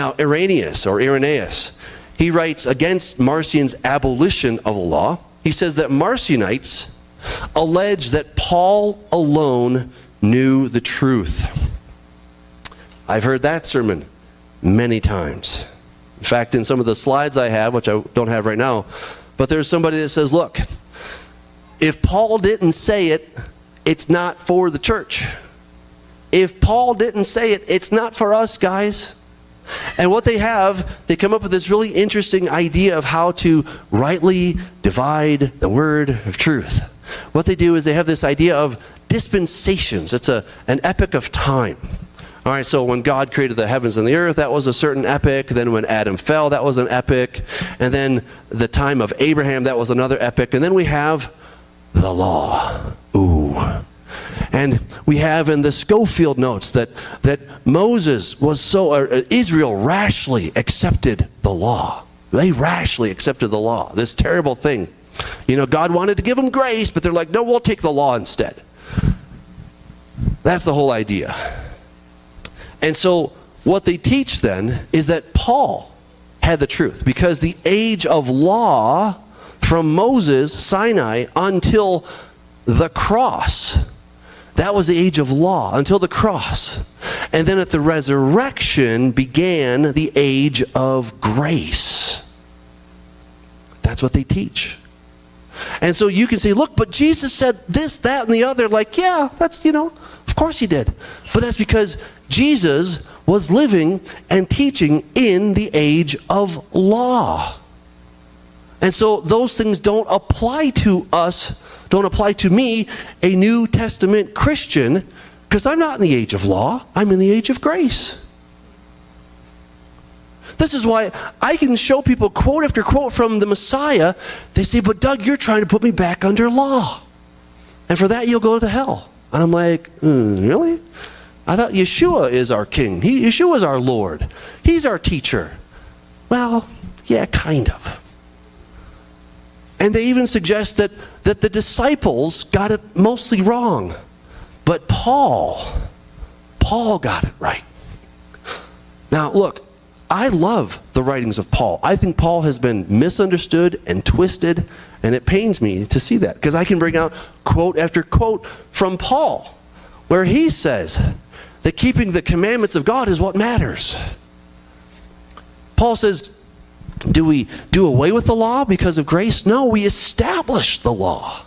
Now, Irenaeus, he writes against Marcion's abolition of the law. He says that Marcionites allege that Paul alone knew the truth. I've heard that sermon many times. In fact, in some of the slides I have, which I don't have right now, but there's somebody that says, look, if Paul didn't say it, it's not for the church. If Paul didn't say it, it's not for us, guys. And what they come up with this really interesting idea of how to rightly divide the word of truth. What they do is they have this idea of dispensations. It's an epoch of time. All right, so when God created the heavens and the earth, that was a certain epoch. Then when Adam fell, that was an epoch. And then the time of Abraham, that was another epoch. And then we have the law. Ooh. And we have in the Schofield notes that Moses was Israel rashly accepted the law. They rashly accepted the law. This terrible thing. You know, God wanted to give them grace, but they're like, no, we'll take the law instead. That's the whole idea. And so what they teach then is that Paul had the truth, because the age of law from Moses, Sinai, until the cross, that was the age of law, until the cross. And then at the resurrection began the age of grace. That's what they teach. And so you can say, look, but Jesus said this, that, and the other. Like, yeah, that's, of course he did. But that's because Jesus was living and teaching in the age of law. And so those things don't apply to us, don't apply to me, a New Testament Christian, because I'm not in the age of law. I'm in the age of grace. This is why I can show people quote after quote from the Messiah. They say, but Doug, you're trying to put me back under law. And for that, you'll go to hell. And I'm like, really? I thought Yeshua is our king. Yeshua is our Lord. He's our teacher. Well, yeah, kind of. And they even suggest that the disciples got it mostly wrong. But Paul got it right. Now, look, I love the writings of Paul. I think Paul has been misunderstood and twisted, and it pains me to see that, because I can bring out quote after quote from Paul, where he says that keeping the commandments of God is what matters. Paul says, do we do away with the law because of grace? No, we establish the law.